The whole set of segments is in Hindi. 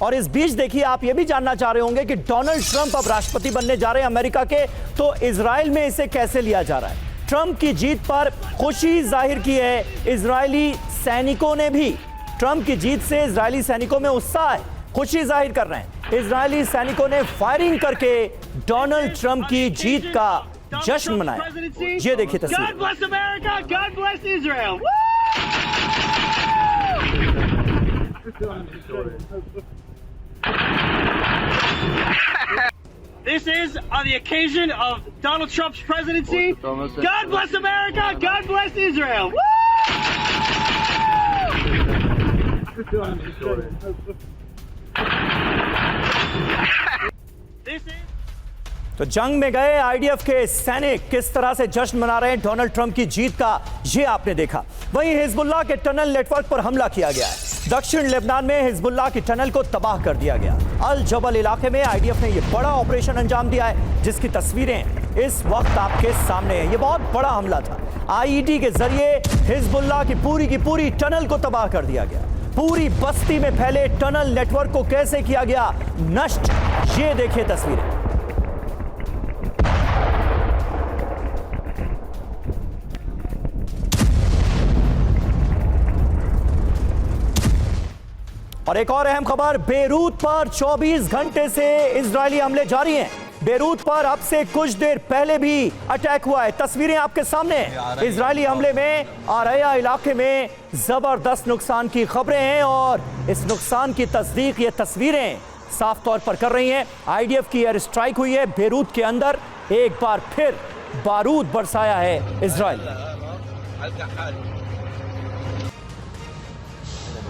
और इस बीच देखिए, आप ये भी जानना चाह रहे होंगे कि डोनाल्ड ट्रंप अब राष्ट्रपति बनने जा रहे हैं अमेरिका के, तो इजराइल में इसे कैसे लिया जा रहा है। ट्रंप की जीत पर खुशी जाहिर की है इजरायली सैनिकों ने भी। ट्रंप की जीत से इजरायली सैनिकों में उत्साह है, खुशी जाहिर कर रहे हैं। इजरायली सैनिकों ने फायरिंग करके डोनाल्ड ट्रंप की जीत का जश्न मनाया। ये देखिए तस्वीर। This is on the occasion of Donald Trump's presidency. God bless America. God bless Israel. This is तो जंग में गए आईडीएफ के सैनिक किस तरह से जश्न मना रहे हैं डोनाल्ड ट्रंप की जीत का, ये आपने देखा। वहीं हिजबुल्लाह के टनल नेटवर्क पर हमला किया गया है। दक्षिण लेबनान में हिजबुल्लाह की टनल को तबाह कर दिया गया। अल जबल इलाके में आईडीएफ ने यह बड़ा ऑपरेशन अंजाम दिया है, जिसकी तस्वीरें इस वक्त आपके सामने हैं। यह बहुत बड़ा हमला था। आईईडी के जरिए हिजबुल्लाह की पूरी टनल को तबाह कर दिया गया। पूरी बस्ती में फैले टनल नेटवर्क को कैसे किया गया नष्ट, ये देखिए तस्वीरें। और एक और अहम खबर, बेरूत पर 24 घंटे से इजरायली हमले जारी हैं। बेरूत पर अब से कुछ देर पहले भी अटैक हुआ है। तस्वीरें आपके सामने हैं। इजरायली हमले में आरया इलाके में जबरदस्त नुकसान की खबरें हैं और इस नुकसान की तस्दीक ये तस्वीरें साफ तौर पर कर रही हैं। आईडीएफ की एयर स्ट्राइक हुई है बेरूत के अंदर। एक बार फिर बारूद बरसाया है इजराइल ने।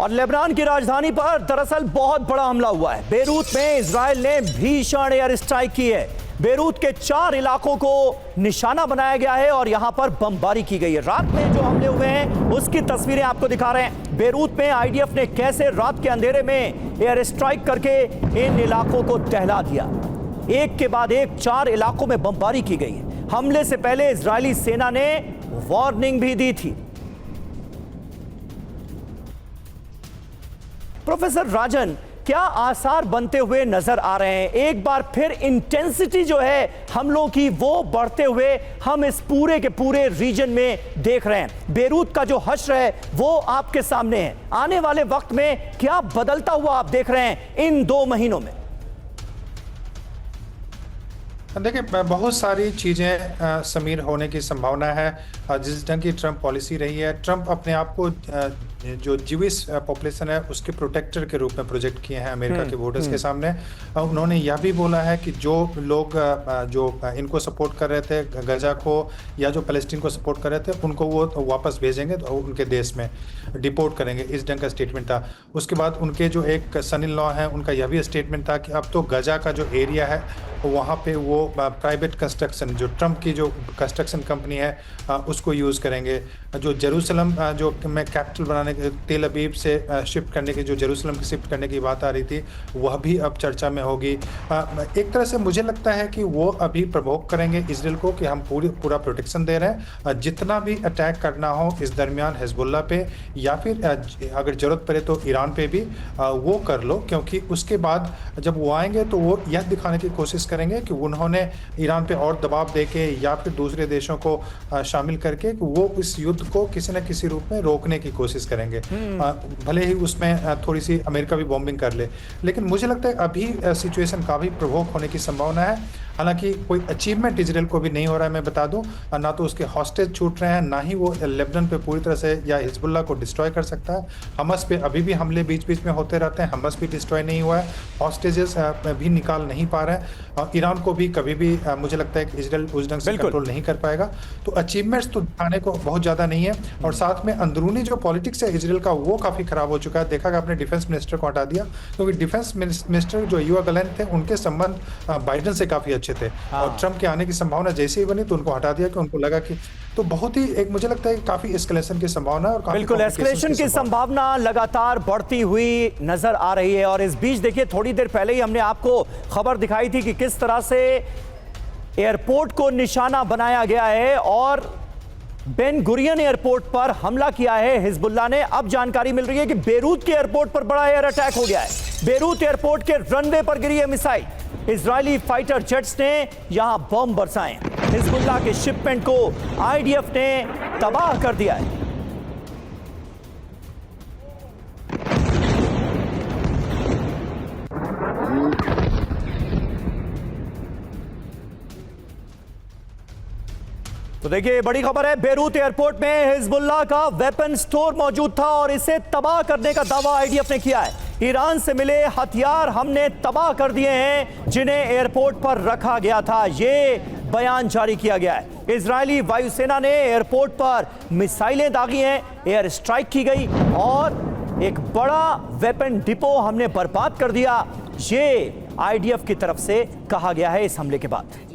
और लेबनान की राजधानी पर दरअसल बहुत बड़ा हमला हुआ है। बेरूत में इजराइल ने भीषण एयर स्ट्राइक की है। बेरूत के 4 इलाकों को निशाना बनाया गया है और यहां पर बमबारी की गई है। रात में जो हमले हुए हैं उसकी तस्वीरें आपको दिखा रहे हैं। बेरूत में आईडीएफ ने कैसे रात के अंधेरे में एयर स्ट्राइक करके इन इलाकों को दहला दिया। एक के बाद एक 4 इलाकों में बमबारी की गई है। हमले से पहले इजरायली सेना ने वार्निंग भी दी थी। प्रोफेसर राजन, क्या आसार बनते हुए नजर आ रहे हैं? एक बार फिर इंटेंसिटी जो है हमलों की वो बढ़ते हुए हम इस पूरे के पूरे रीजन में देख रहे हैं। बेरूत का जो हश्र है वो आपके सामने है। आने वाले वक्त में क्या बदलता हुआ आप देख रहे हैं इन 2 महीनों में? देखिए, बहुत सारी चीज़ें समीर होने की संभावना है। जिस ढंग की ट्रंप पॉलिसी रही है, ट्रंप अपने आप को जो ज्यूइश पॉपुलेशन है उसके प्रोटेक्टर के रूप में प्रोजेक्ट किए हैं अमेरिका के वोटर्स के सामने। उन्होंने यह भी बोला है कि जो लोग जो इनको सपोर्ट कर रहे थे, गजा को या जो फ़लस्तीन को सपोर्ट कर रहे थे, उनको वो वापस भेजेंगे तो उनके देश में डिपोर्ट करेंगे। इस ढंग का स्टेटमेंट था। उसके बाद उनके जो एक सन इन लॉ है, उनका यह भी स्टेटमेंट था कि अब तो गजा का जो एरिया है वहाँ पे वो प्राइवेट कंस्ट्रक्शन, जो ट्रंप की जो कंस्ट्रक्शन कंपनी है उसको यूज़ करेंगे। जो जेरूसलम जो में कैपिटल बनाने के, तेल अबीब से शिफ्ट करने की, जो जेरूसलम की शिफ्ट करने की बात आ रही थी, वह भी अब चर्चा में होगी। एक तरह से मुझे लगता है कि वो अभी प्रवोक करेंगे इसराइल को कि हम पूरा प्रोटेक्शन दे रहे हैं। जितना भी अटैक करना हो इस दरमियान हिजबुल्लाह पे या फिर अगर ज़रूरत पड़े तो ईरान पे भी वो कर लो, क्योंकि उसके बाद जब वो आएंगे तो वो यह दिखाने की कोशिश करेंगे कि उन्होंने ईरान पे और दबाव देके या फिर दूसरे देशों को शामिल करके वो इस युद्ध को किसी न किसी रूप में रोकने की कोशिश करेंगे। भले ही उसमें थोड़ी सी अमेरिका भी बॉम्बिंग कर ले, लेकिन मुझे लगता है अभी सिचुएशन काफ़ी प्रवोक होने की संभावना है। हालांकि कोई अचीवमेंट इजराइल को भी नहीं हो रहा है, मैं बता दूं। ना तो उसके हॉस्टेज छूट रहे हैं, ना ही वो लेबनान पे पूरी तरह से या हिजबुल्लाह को डिस्ट्रॉय कर सकता है। हमस पे अभी भी हमले बीच बीच में होते रहते हैं, हमस भी डिस्ट्रॉय नहीं हुआ है, हॉस्टेजेस भी निकाल नहीं पा रहे हैं। ईरान को भी कभी भी मुझे लगता है कि इजराइल उस ढंग से कंट्रोल नहीं कर पाएगा। तो अचीवमेंट्स तो दिखाने को बहुत ज़्यादा नहीं है। और साथ में अंदरूनी जो पॉलिटिक्स है इजराइल का, वो काफ़ी खराब हो चुका है। देखा कि आपने डिफेंस मिनिस्टर को हटा दिया, क्योंकि डिफेंस मिनिस्टर जो युवा गलैंड थे, उनके संबंध बाइडन से काफ़ी अच्छे थे। और ट्रंप के आने की संभावना जैसे ही बनी तो उनको हटा दिया, कि उनको लगा कि तो बहुत ही एक मुझे लगता है काफी एस्केलेशन की संभावना और बिल्कुल एस्केलेशन की संभावना लगातार बढ़ती हुई नजर आ रही है। और इस बीच देखिए, थोड़ी देर पहले ही हमने आपको खबर दिखाई थी कि किस तरह से एयरपोर्ट को निशाना बनाया गया है और बेन गुरियन एयरपोर्ट पर हमला किया है हिजबुल्लाह ने। अब जानकारी मिल रही है कि बेरूत के एयरपोर्ट पर बड़ा एयर अटैक हो गया है। बेरूत एयरपोर्ट के रनवे पर गिरी है मिसाइल। इजरायली फाइटर जेट्स ने यहां बम बरसाए। हिजबुल्लाह के शिपमेंट को आईडीएफ ने तबाह कर दिया है। तो देखिए, बड़ी खबर है। बेरूत एयरपोर्ट में हिजबुल्लाह का वेपन स्टोर मौजूद था और इसे तबाह करने का दावा आईडीएफ ने किया है। ईरान से मिले हथियार हमने तबाह कर दिए हैं जिन्हें एयरपोर्ट पर रखा गया था, ये बयान जारी किया गया है। इजरायली वायुसेना ने एयरपोर्ट पर मिसाइलें दागी हैं, एयर स्ट्राइक की गई और एक बड़ा वेपन डिपो हमने बर्बाद कर दिया, ये आईडीएफ की तरफ से कहा गया है इस हमले के बाद।